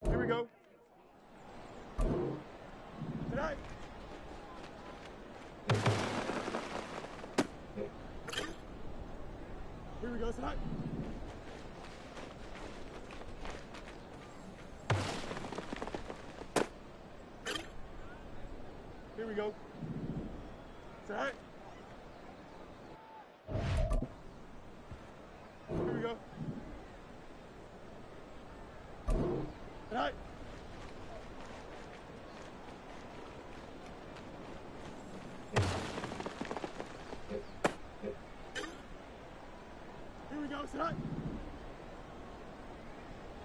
Here we go. Tonight. Here we go tonight. Here we go. Tonight. Here we go. Tonight. Here we go, tonight.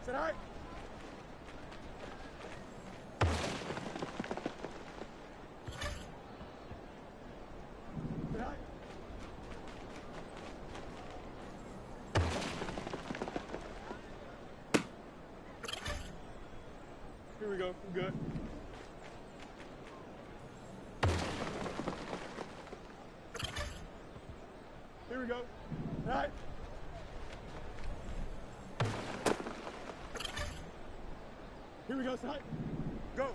Tonight. Tonight. Here we go, I'm good. Here we go. Tonight. Here we go, tonight. Go.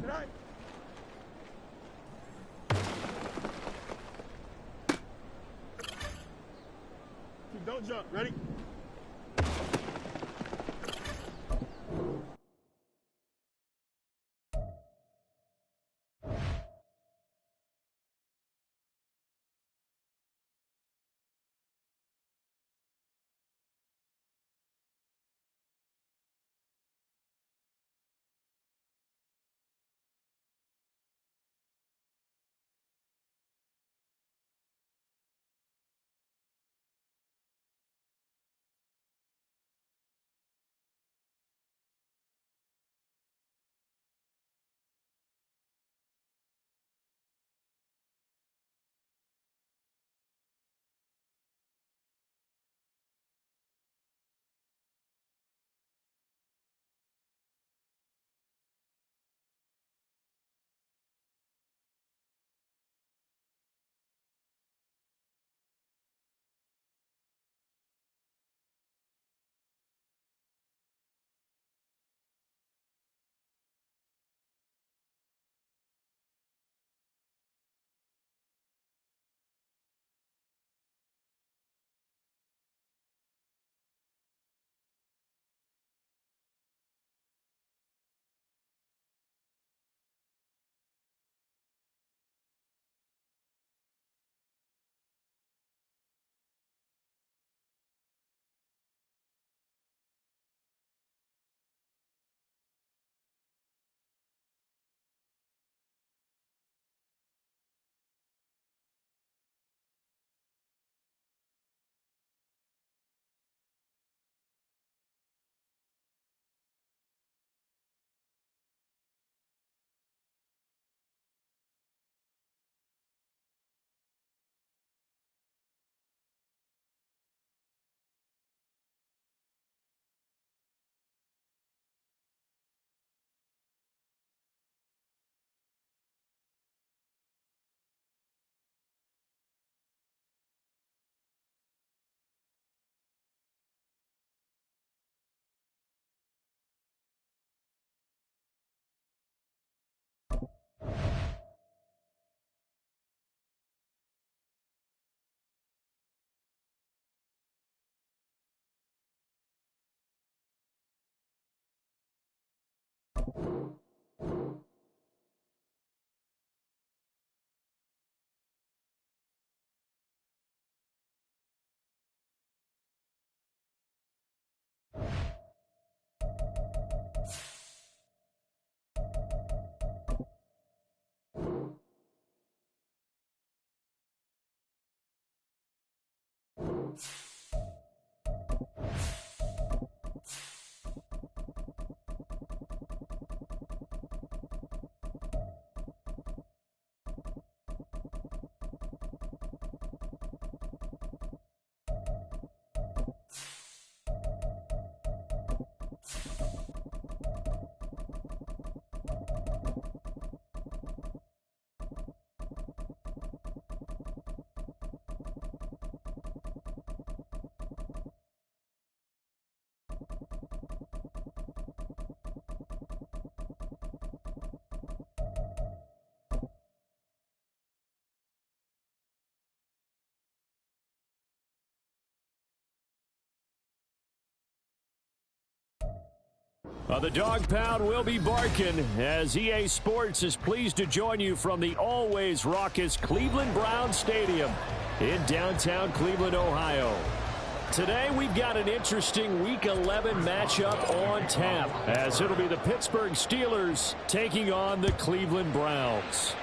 Tonight. Don't jump. Ready? The dog pound will be barking as EA Sports is pleased to join you from the always raucous Cleveland Browns Stadium in downtown Cleveland, Ohio. Today we've got an interesting Week 11 matchup on tap as it'll be the Pittsburgh Steelers taking on the Cleveland Browns.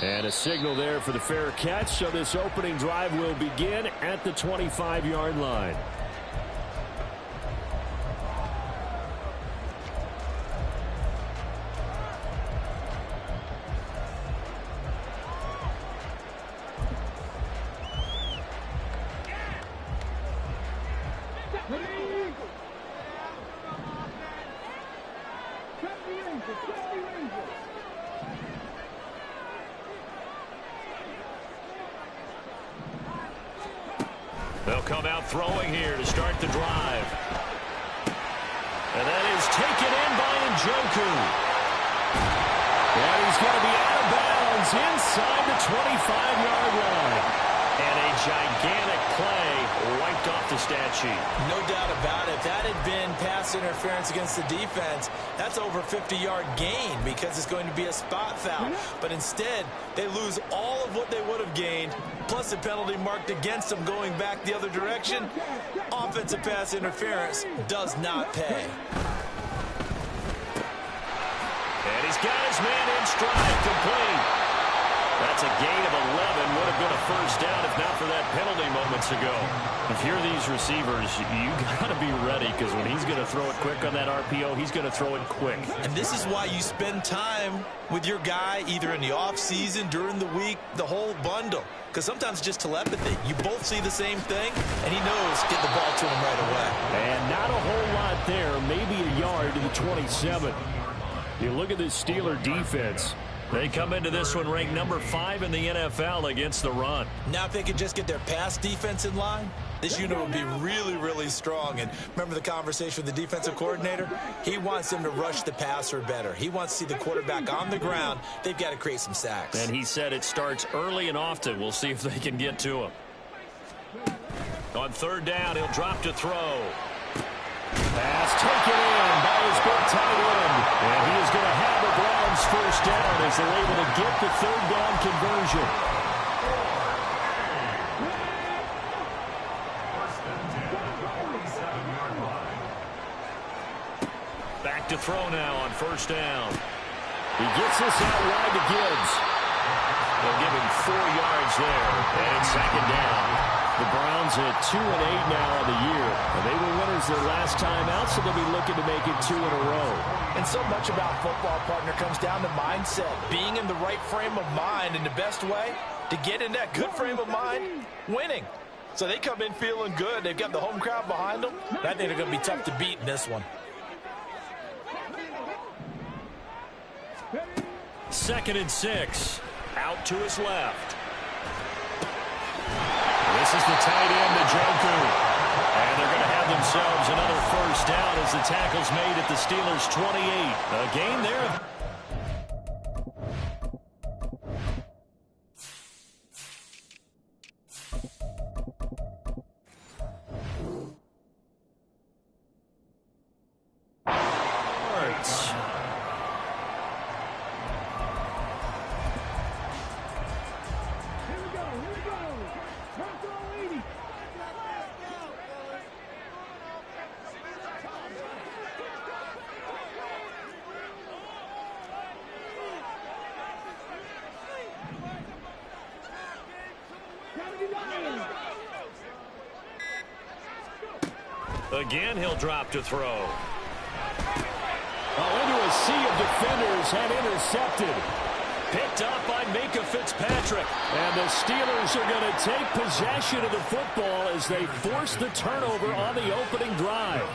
And a signal there for the fair catch, so this opening drive will begin at the 25-yard line. They'll come out throwing here to start the drive. And that is taken in by Njoku. And he's going to be out of bounds inside the 25-yard line. And a gigantic play wiped off the stat sheet. No doubt about it. If that had been pass interference against the defense, that's over 50-yard gain because it's going to be a spot foul. But instead, they lose all of what they would have gained, plus a penalty marked against them going back the other direction. Offensive pass interference does not pay. And he's got his man in stride, complete. That's a gain of 11. Would have been a first down if not for that penalty moments ago. If you're these receivers, you got to be ready because when he's going to throw it quick on that RPO, he's going to throw it quick. And this is why you spend time with your guy either in the offseason, during the week, the whole bundle. Because sometimes it's just telepathy. You both see the same thing, and he knows get the ball to him right away. And not a whole lot there, maybe a yard to the 27. You look at this Steeler defense. They come into this one ranked number 5 in the NFL against the run. Now if they could just get their pass defense in line, this unit would be really, really strong. And remember the conversation with the defensive coordinator? He wants them to rush the passer better. He wants to see the quarterback on the ground. They've got to create some sacks. And he said it starts early and often. We'll see if they can get to him. On third down, he'll drop to throw. Pass taken in by his good tight end. And he is going to have the Browns first down as they're able to get the third down conversion. Back to throw now on first down. He gets this out wide to Gibbs. They'll give him 4 yards there. And it's second down. The Browns at 2-8 now on the year. And they were winners their last time out, so they'll be looking to make it 2 in a row. And so much about football, partner, comes down to mindset. Being in the right frame of mind, and the best way to get in that good frame of mind, winning. So they come in feeling good. They've got the home crowd behind them. I think they're going to be tough to beat in this one. Second and 6. Out to his left. This is the tight end, Njoku. And they're going to have themselves another first down as the tackle's made at the Steelers' 28. A gain there. Again, he'll drop to throw. Into a sea of defenders and intercepted. Picked up by Minka Fitzpatrick. And the Steelers are going to take possession of the football as they force the turnover on the opening drive.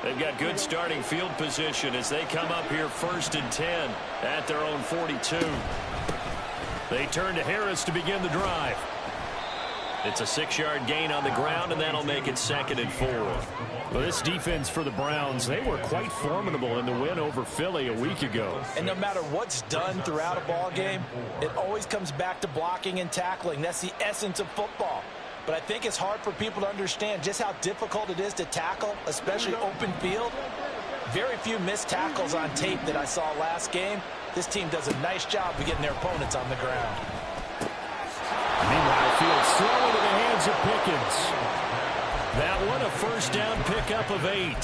They've got good starting field position as they come up here 1st and 10 at their own 42. They turn to Harris to begin the drive. It's a 6-yard gain on the ground, and that'll make it 2nd and 4. Well, this defense for the Browns, they were quite formidable in the win over Philly a week ago. And no matter what's done throughout a ball game, it always comes back to blocking and tackling. That's the essence of football. But I think it's hard for people to understand just how difficult it is to tackle, especially open field. Very few missed tackles on tape that I saw last game. This team does a nice job of getting their opponents on the ground. Meanwhile, Fields throw into the hands of Pickens. That one a first down pickup of 8.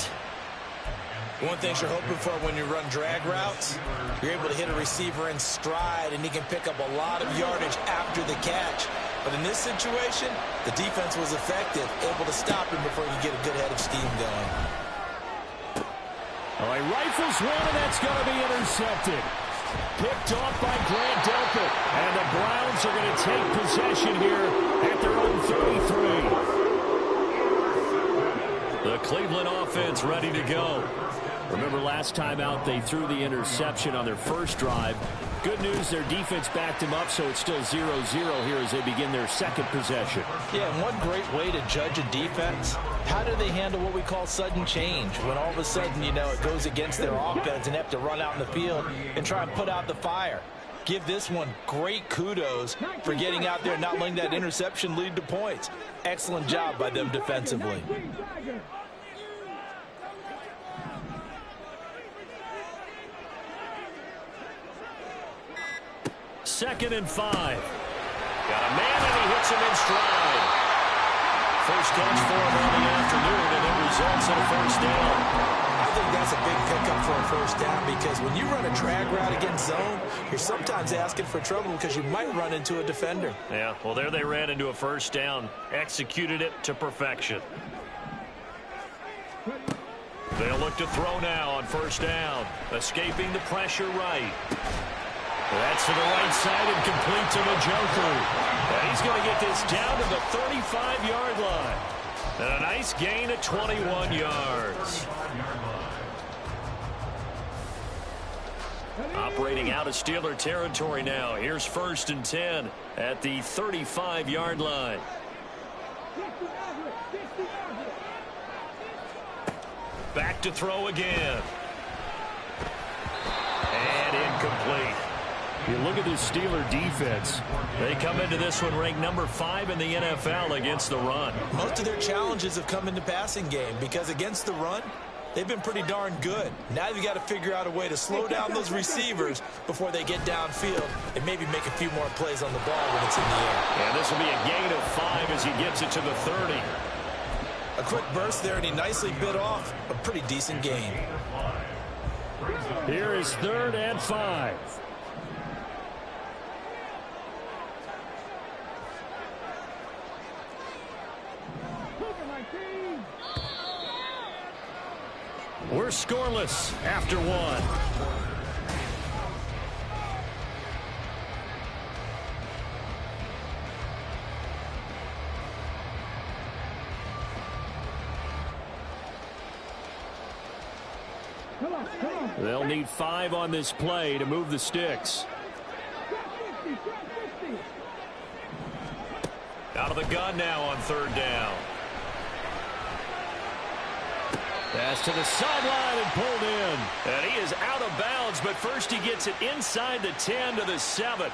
One thing you're hoping for when you run drag routes, you're able to hit a receiver in stride, and he can pick up a lot of yardage after the catch. But in this situation, the defense was effective, able to stop him before he could get a good head of steam going. Oh, he rifles one, and that's going to be intercepted. Picked off by Grant Delpit. And the Browns are going to take possession here at their own 33. The Cleveland offense ready to go. Remember last time out they threw the interception on their first drive. Good news, their defense backed him up, so it's still 0-0 here as they begin their second possession. Yeah, and one great way to judge a defense, how do they handle what we call sudden change? When all of a sudden, you know, it goes against their offense and have to run out in the field and try and put out the fire. Give this one great kudos for getting out there and not letting that interception lead to points. Excellent job by them defensively. 2nd and 5. Got a man, and he hits him in stride. First catch for him on the afternoon, and it results in a first down. I think that's a big pickup for a first down, because when you run a drag route against zone, you're sometimes asking for trouble because you might run into a defender. Yeah, well, there they ran into a first down, executed it to perfection. They'll look to throw now on first down, escaping the pressure right. That's to the right side and complete to Njoku. And he's going to get this down to the 35-yard line. And a nice gain of 21 yards. Operating out of Steeler territory now. Here's 1st and 10 at the 35-yard line. Back to throw again. And incomplete. You look at this Steeler defense. They come into this one ranked number 5 in the NFL against the run. Most of their challenges have come in the passing game, because against the run, they've been pretty darn good. Now you've got to figure out a way to slow down those receivers before they get downfield and maybe make a few more plays on the ball when it's in the air. And this will be a gain of 5 as he gets it to the 30. A quick burst there, and he nicely bit off a pretty decent gain. Here is 3rd and 5. We're scoreless after 1. They'll need 5 on this play to move the sticks. Out of the gun now on 3rd down. Pass to the sideline and pulled in. And he is out of bounds, but first he gets it inside the 10 to the 7.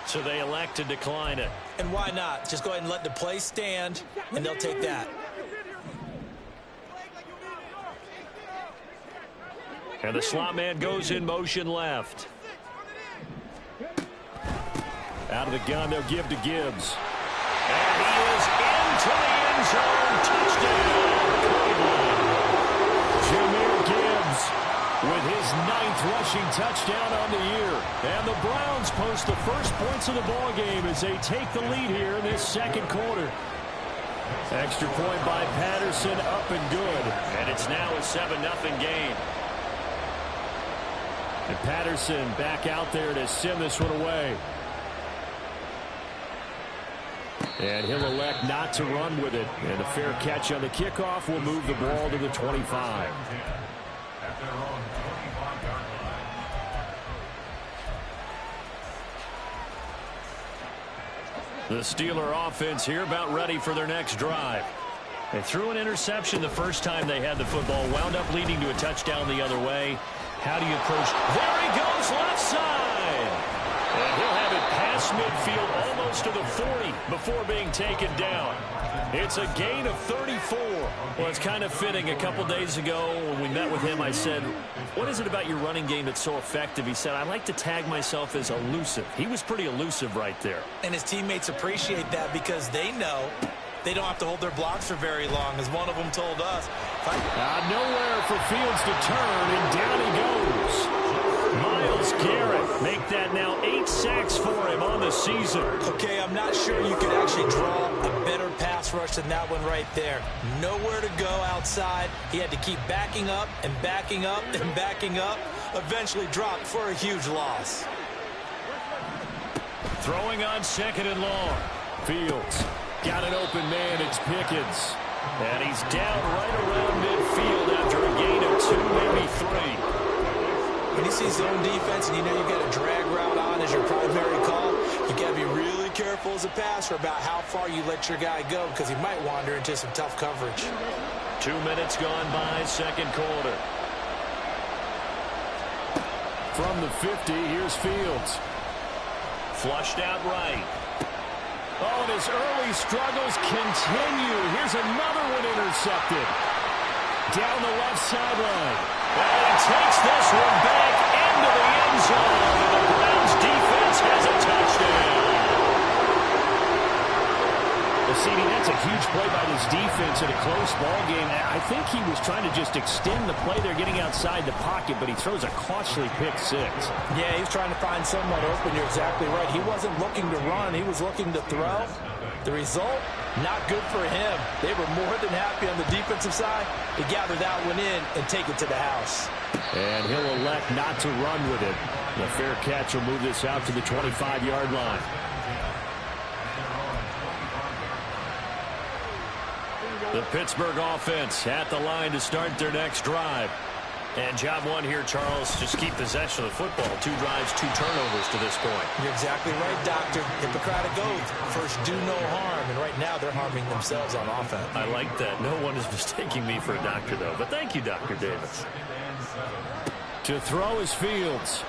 So they elect to decline it. And why not? Just go ahead and let the play stand, and they'll take that. And the slot man goes in motion left. Out of the gun, they'll give to Gibbs. And he is into the end zone. Touchdown. Jahmyr Gibbs with his 9th rushing touchdown on the year. And the Browns post the first points of the ball game as they take the lead here in this 2nd quarter. Extra point by Patterson, up and good. And it's now a 7-0 game. And Patterson back out there to send this one away. And he'll elect not to run with it. And a fair catch on the kickoff will move the ball to the 25. The Steeler offense here about ready for their next drive. They threw an interception the first time they had the football, wound up leading to a touchdown the other way. How do you approach? There he goes, left side. And he'll have it past midfield almost to the 40 before being taken down. It's a gain of 34. Well, it's kind of fitting. A couple days ago when we met with him, I said, what is it about your running game that's so effective? He said, I like to tag myself as elusive. He was pretty elusive right there. And his teammates appreciate that because they know they don't have to hold their blocks for very long, as one of them told us. Nowhere for Fields to turn, and down he goes. Myles Garrett make that now 8 sacks for him on the season. Okay, I'm not sure you could actually draw a better pass rush than that one right there. Nowhere to go outside. He had to keep backing up and backing up and backing up. Eventually dropped for a huge loss. Throwing on 2nd and long. Fields got an open man. It's Pickens. And he's down right around midfield after a gain of 2, maybe 3. When you see zone defense and you know you've got a drag route on as your primary call, you got to be really careful as a passer about how far you let your guy go because he might wander into some tough coverage. 2 minutes gone by, second quarter. From the 50, here's Fields. Flushed out right. Oh, and his early struggles continue. Here's another one intercepted. Down the left sideline. And he takes this one back into the end zone. And the Browns defense has a touchdown. Well, CD, that's a huge play by this defense in a close ball game. I think he was trying to just extend the play there, getting outside the pocket, but he throws a costly pick 6. Yeah, he's trying to find someone open. You're exactly right. He wasn't looking to run. He was looking to throw. The result, not good for him. They were more than happy on the defensive side to gather that one in and take it to the house. And he'll elect not to run with it. The fair catch will move this out to the 25-yard line. The Pittsburgh offense at the line to start their next drive. And job one here, Charles, just keep possession of the football. 2 drives, 2 turnovers to this point. You're exactly right, Doctor. Hippocratic oath. First, do no harm. And right now, they're harming themselves on offense. I like that. No one is mistaking me for a doctor, though. But thank you, Dr. Davis. To throw is Fields.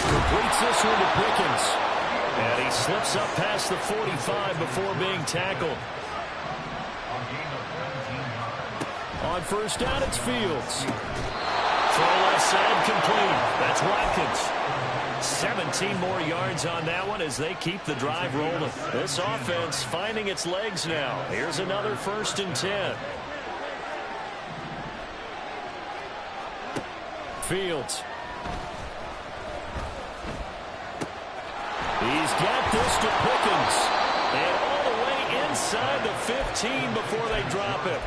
Completes this one to Pickens. And he slips up past the 45 before being tackled. On first down, it's Fields. Throw left side complete. That's Watkins. 17 more yards on that one as they keep the drive rolling. This offense finding its legs now. Here's another 1st and 10. Fields. He's got this to Pickens. And all the way inside the 15 before they drop it.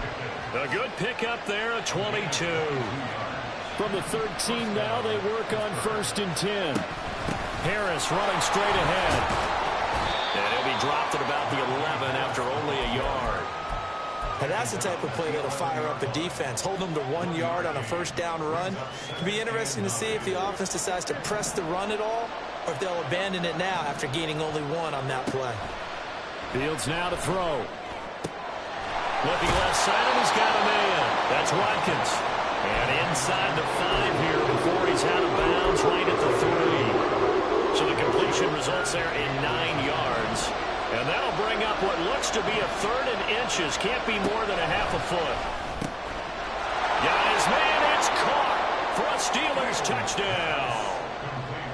A good pickup there, a 22. From the 13 now, they work on 1st and 10. Harris running straight ahead. And he'll be dropped at about the 11 after only a yard. And that's the type of play that'll fire up a defense. Hold them to 1 yard on a first down run. It'll be interesting to see if the offense decides to press the run at all or if they'll abandon it now after gaining only 1 on that play. Fields now to throw. Looking left side, and he's got a man. That's Watkins. And inside the 5 here before he's out of bounds right at the 3. So the completion results there in 9 yards. And that'll bring up what looks to be a 3rd and inches. Can't be more than a half a foot. Got his man. It's caught for a Steelers touchdown.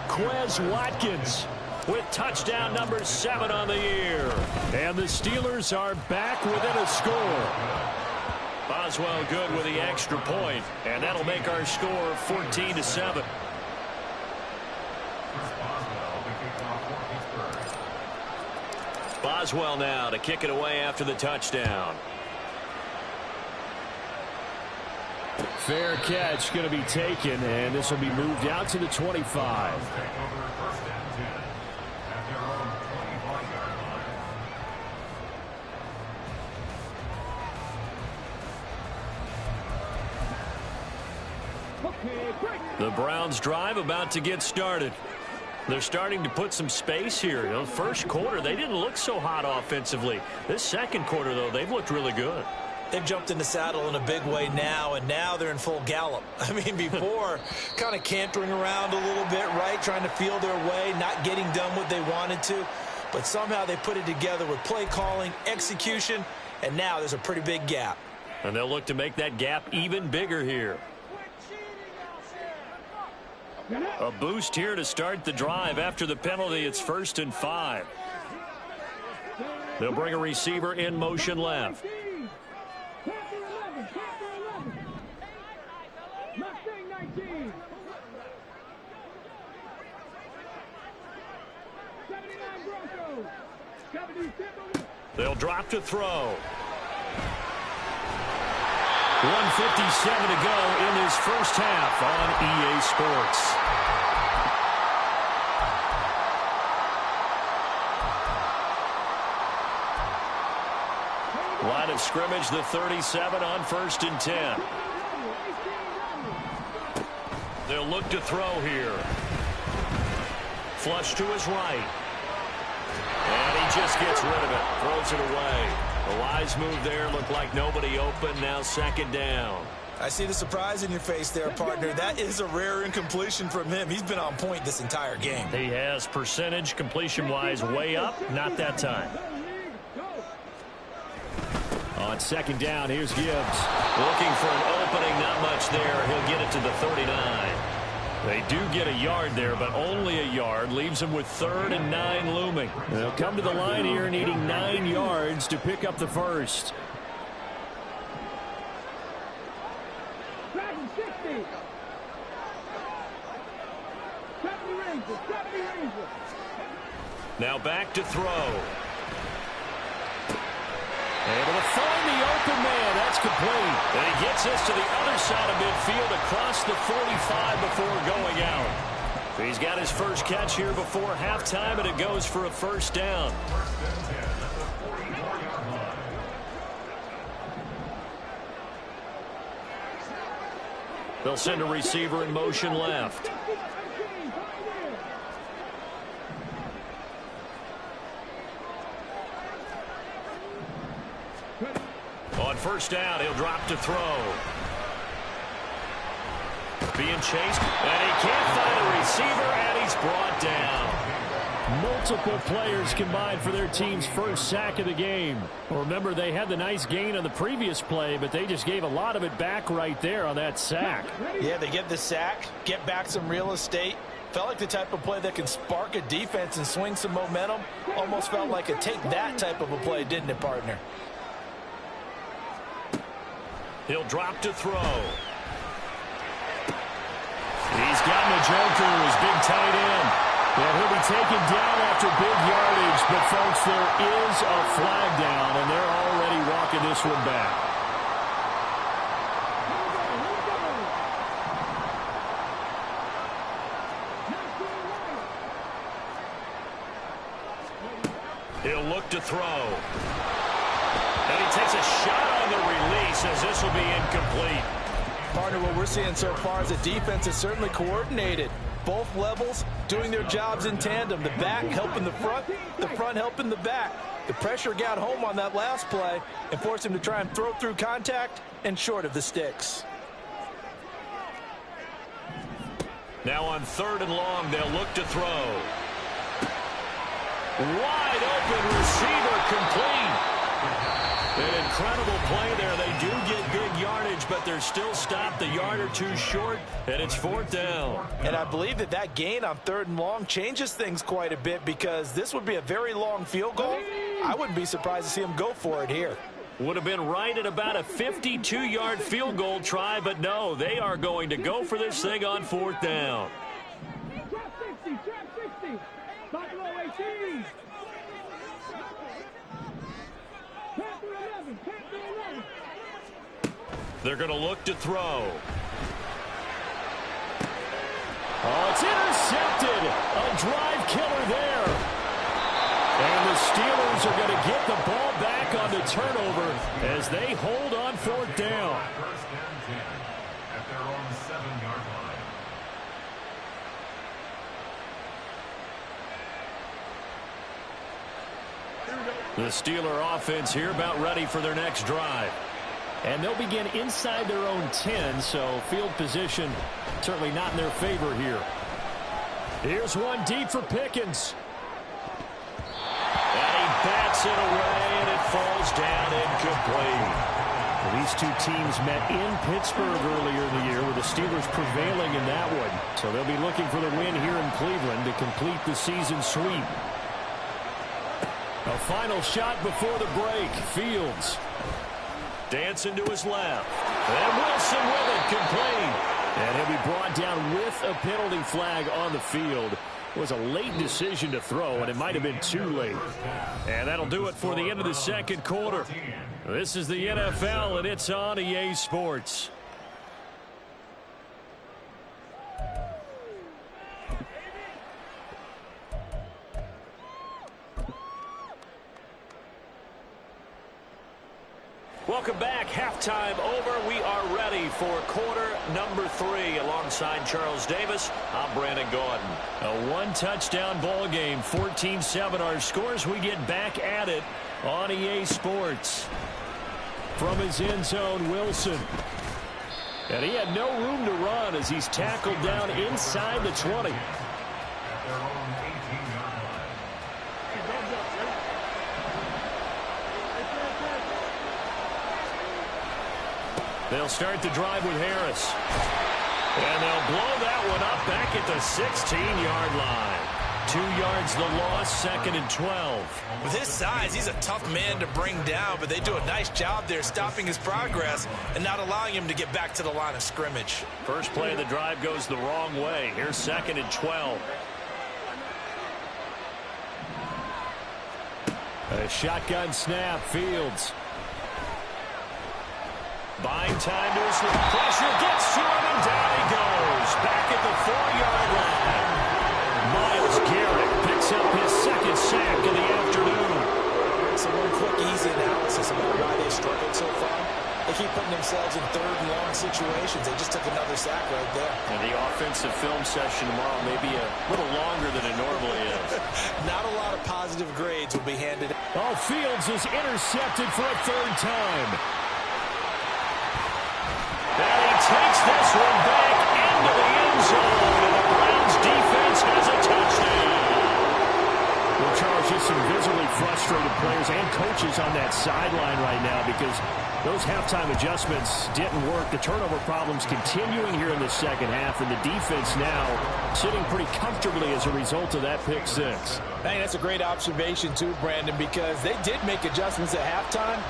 Quez Watkins with touchdown number 7 on the year. And the Steelers are back within a score. Boswell good with the extra point, and that'll make our score 14-7. Boswell now to kick it away after the touchdown. Fair catch going to be taken, and this will be moved out to the 25. The Browns drive about to get started. They're starting to put some space here. You know, first quarter, they didn't look so hot offensively. This second quarter, though, they've looked really good. They've jumped in the saddle in a big way now, and now they're in full gallop. I mean, before, kind of cantering around a little bit, right, trying to feel their way, not getting done what they wanted to. But somehow they put it together with play calling, execution, and now there's a pretty big gap. And they'll look to make that gap even bigger here. A boost here to start the drive. After the penalty, it's 1st and 5. They'll bring a receiver in motion left. They'll drop to throw. 1:57 to go in this first half on EA Sports. Line of scrimmage, the 37 on 1st and 10. They'll look to throw here. Flush to his right. And he just gets rid of it. Throws it away. The wise move there. Looked like nobody open. Now 2nd down. I see the surprise in your face there, partner. That is a rare incompletion from him. He's been on point this entire game. He has percentage completion-wise way up. Not that time. On 2nd down, here's Gibbs. Looking for an opening. Not much there. He'll get it to the 39. They do get a yard there, but only a yard. Leaves them with 3rd and 9 looming. They'll come to the line here needing 9 yards to pick up the first. Now back to throw. Able to find the open man. That's complete. And he gets this to the other side of midfield across the 45 before going out. He's got his first catch here before halftime, and it goes for a 1st down. They'll send a receiver in motion left. On 1st down, he'll drop to throw. Being chased, and he can't find a receiver, and he's brought down. Multiple players combined for their team's first sack of the game. Well, remember, they had the nice gain on the previous play, but they just gave a lot of it back right there on that sack. Yeah, they get the sack, get back some real estate. Felt like the type of play that can spark a defense and swing some momentum. Almost felt like a take that type of a play, didn't it, partner? He'll drop to throw. He's got Majoku, his big tight end. Well, he'll be taken down after big yardage, but, folks, there is a flag down, and they're already walking this one back. He'll look to throw. And he takes a shot on the release as this will be incomplete. Partner, what we're seeing so far is the defense is certainly coordinated. Both levels doing their jobs in tandem. The back helping the front helping the back. The pressure got home on that last play and forced him to try and throw through contact and short of the sticks. Now on 3rd and long, they'll look to throw. Wide open receiver complete. An incredible play there. They do get big yardage, but they're still stopped a yard or two short, and it's 4th down. And I believe that gain on 3rd and long changes things quite a bit because this would be a very long field goal. I wouldn't be surprised to see him go for it here. Would have been right at about a 52-yard field goal try, but no, they are going to go for this thing on 4th down. They're going to look to throw. Oh, it's intercepted. A drive killer there. And the Steelers are going to get the ball back on the turnover as they hold on 4th down. First and 10 at their own 7-yard line. The Steeler offense here about ready for their next drive. And they'll begin inside their own 10, so field position certainly not in their favor here. Here's one deep for Pickens. And he bats it away, and it falls down incomplete. These two teams met in Pittsburgh earlier in the year, with the Steelers prevailing in that one. So they'll be looking for the win here in Cleveland to complete the season sweep. A final shot before the break. Fields. Dancing to his left. And Wilson with it, complete. And he'll be brought down with a penalty flag on the field. It was a late decision to throw, and it might have been too late. And that'll do it for the end of the second quarter. This is the NFL, and it's on EA Sports. Welcome back. Halftime over. We are ready for quarter number 3. Alongside Charles Davis, I'm Brandon Gaudin. A one-touchdown ball game, 14-7 our scores. We get back at it on EA Sports. From his end zone, Wilson. And he had no room to run as he's tackled down inside the 20. They'll start the drive with Harris. And they'll blow that one up back at the 16-yard line. 2 yards the loss, 2nd and 12. With his size, he's a tough man to bring down, but they do a nice job there stopping his progress and not allowing him to get back to the line of scrimmage. First play of the drive goes the wrong way. Here's 2nd and 12. A shotgun snap, Fields. Buying time to his left. Pressure gets to him, and down he goes. Back at the 4-yard line. Myles Garrett picks up his 2nd sack of the afternoon. So one quick, easy analysis about why they struggled so far. They keep putting themselves in 3rd and long situations. They just took another sack right there. And the offensive film session tomorrow may be a little longer than it normally is. Not a lot of positive grades will be handed. Oh, Fields is intercepted for a 3rd time. And he takes this one back into the end zone, and the Browns defense has a touchdown. Well, Charles, just some visibly frustrated players and coaches on that sideline right now because those halftime adjustments didn't work. The turnover problems continuing here in the second half, and the defense now sitting pretty comfortably as a result of that pick 6. I think that's a great observation too, Brandon, because they did make adjustments at halftime.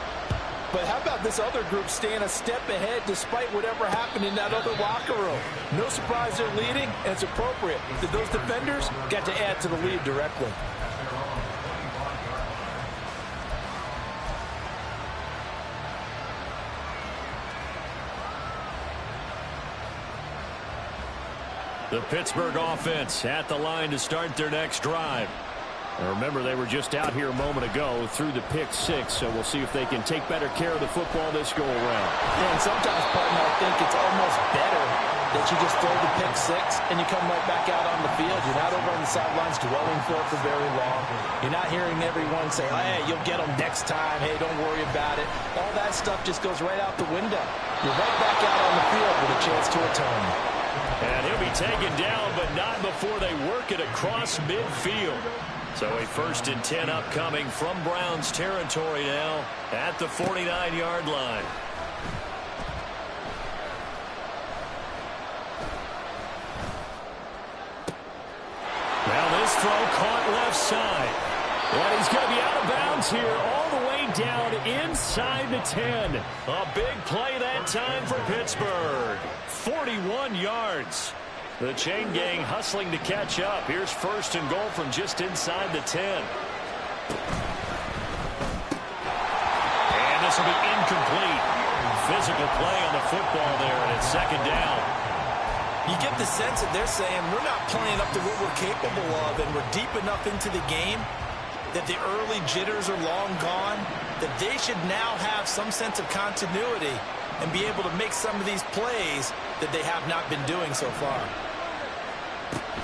But how about this other group staying a step ahead despite whatever happened in that other locker room? No surprise they're leading, and it's appropriate that those defenders got to add to the lead directly. The Pittsburgh offense at the line to start their next drive. And remember, they were just out here a moment ago through the pick 6, so we'll see if they can take better care of the football this go around. Yeah, and sometimes, partner, I think it's almost better that you just throw the pick 6 and you come right back out on the field. You're not over on the sidelines dwelling for it for very long. You're not hearing everyone say, hey, you'll get them next time. Hey, don't worry about it. All that stuff just goes right out the window. You're right back out on the field with a chance to atone. And he'll be taken down, but not before they work it across midfield. So a 1st and 10 upcoming from Browns territory now at the 49-yard line. Now this throw caught left side. And he's going to be out of bounds here all the way down inside the 10. A big play that time for Pittsburgh. 41 yards. The chain gang hustling to catch up. Here's 1st and goal from just inside the 10. And this will be incomplete. Physical play on the football there, and it's 2nd down. You get the sense that they're saying we're not playing up to what we're capable of, and we're deep enough into the game that the early jitters are long gone, that they should now have some sense of continuity and be able to make some of these plays that they have not been doing so far.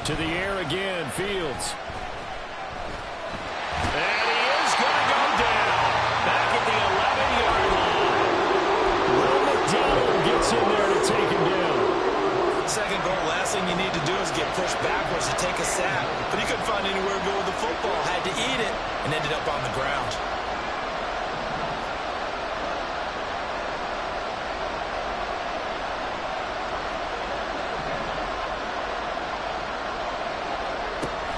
To the air again, Fields. And he is going to go down. and ended up on the ground.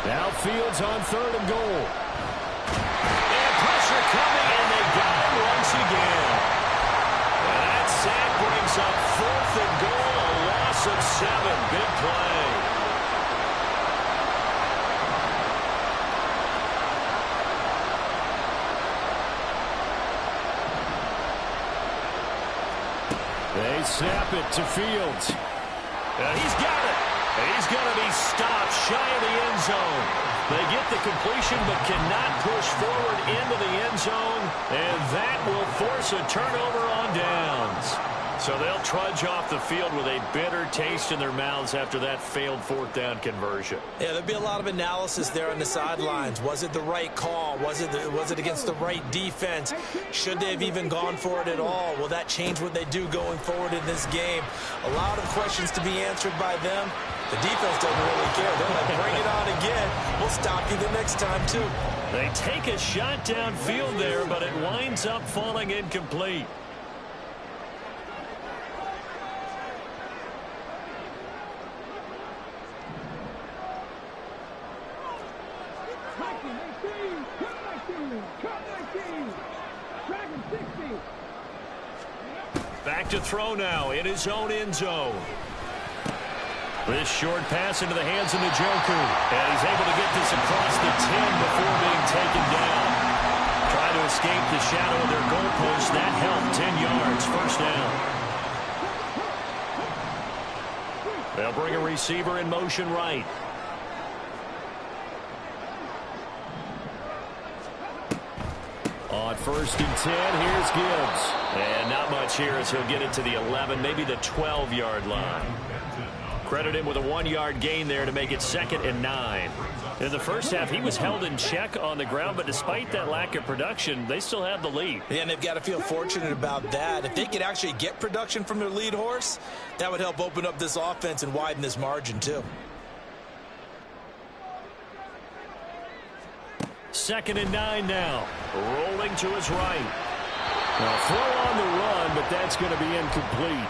Now Fields on 3rd and goal. And pressure coming, and they got him once again. And that sack brings up 4th and goal, a loss of 7. Big play. They snap it to Fields. He's got it. He's going to be stopped shy of the end zone. They get the completion but cannot push forward into the end zone, and that will force a turnover on downs. So they'll trudge off the field with a bitter taste in their mouths after that failed 4th down conversion. Yeah, there'll be a lot of analysis there on the sidelines. Was it the right call? Was it against the right defense? Should they have even gone for it at all? Will that change what they do going forward in this game? A lot of questions to be answered by them. The defense doesn't really care. They're like, bring it on again. We'll stop you the next time, too. They take a shot downfield there, but it winds up falling incomplete. Back to throw now in his own end zone. This short pass into the hands of Njoku. And he's able to get this across the 10 before being taken down. Trying to escape the shadow of their goalpost. That helped. 10 yards. First down. They'll bring a receiver in motion right. On 1st and 10, here's Gibbs. And not much here as he'll get it to the 11, maybe the 12-yard line. Credit him with a 1-yard gain there to make it 2nd and 9. In the first half, he was held in check on the ground, but despite that lack of production, they still have the lead. Yeah, and they've got to feel fortunate about that. If they could actually get production from their lead horse, that would help open up this offense and widen this margin, too. 2nd and 9 now. Rolling to his right. Now, throw on the run, but that's going to be incomplete.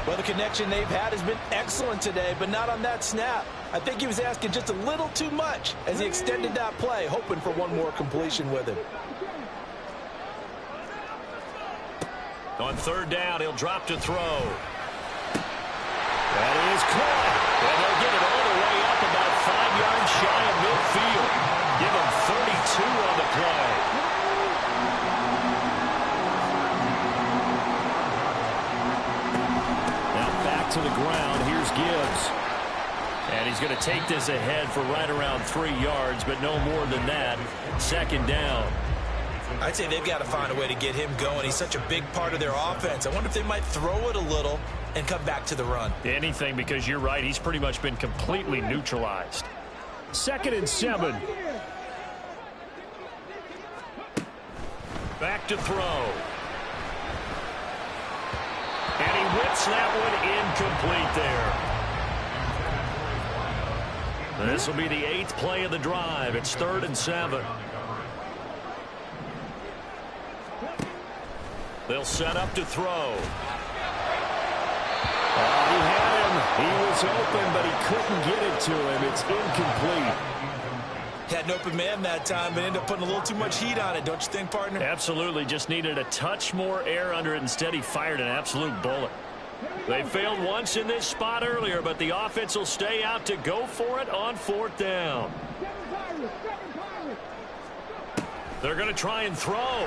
Well, the connection they've had has been excellent today, but not on that snap. I think he was asking just a little too much as he extended that play, hoping for one more completion with him. On 3rd down, he'll drop to throw. That is caught. And they'll get it all the way up about 5 yards shy of midfield. Give him 32 on the play. To the ground. Here's Gibbs. And he's going to take this ahead for right around 3 yards, but no more than that. 2nd down. I'd say they've got to find a way to get him going. He's such a big part of their offense. I wonder if they might throw it a little and come back to the run. Anything, because you're right. He's pretty much been completely neutralized. 2nd and 7. Back to throw. And he whips that one incomplete there. This will be the 8th play of the drive. It's 3rd and 7. They'll set up to throw. He had him. He was open, but he couldn't get it to him. It's incomplete. Had an open man that time, but ended up putting a little too much heat on it, don't you think, partner? Absolutely. Just needed a touch more air under it. Instead, he fired an absolute bullet. They failed once in this spot earlier, but the offense will stay out to go for it on 4th down. They're going to try and throw. A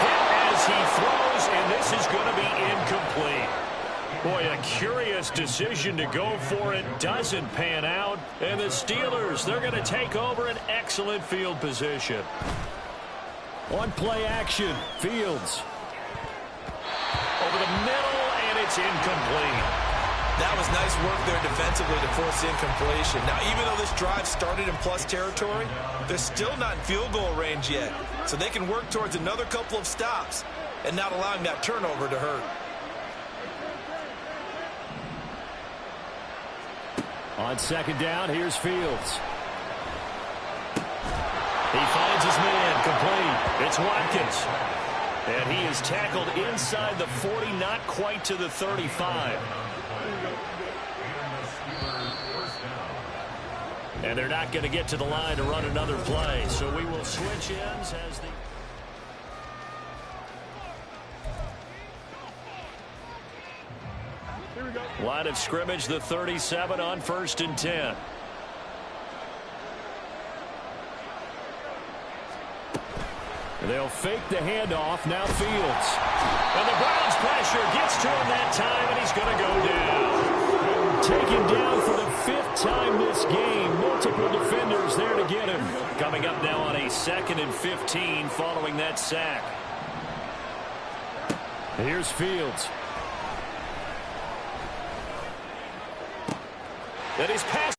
hit as he throws, and this is going to be incomplete. Boy, a curious decision to go for it. Doesn't pan out. And the Steelers, they're going to take over an excellent field position. On play action, Fields. Over the middle, and it's incomplete. That was nice work there defensively to force the incompletion. Now, even though this drive started in plus territory, they're still not in field goal range yet. So they can work towards another couple of stops and not allowing that turnover to hurt. On 2nd down, here's Fields. He finds his man, complete. It's Watkins. And he is tackled inside the 40, not quite to the 35. And they're not going to get to the line to run another play. So we will switch ends as the... Line of scrimmage, the 37 on 1st and 10. They'll fake the handoff. Now Fields. And the Browns pressure gets to him that time, and he's going to go down. Taken down for the 5th time this game. Multiple defenders there to get him. Coming up now on a 2nd and 15 following that sack. Here's Fields. That is pass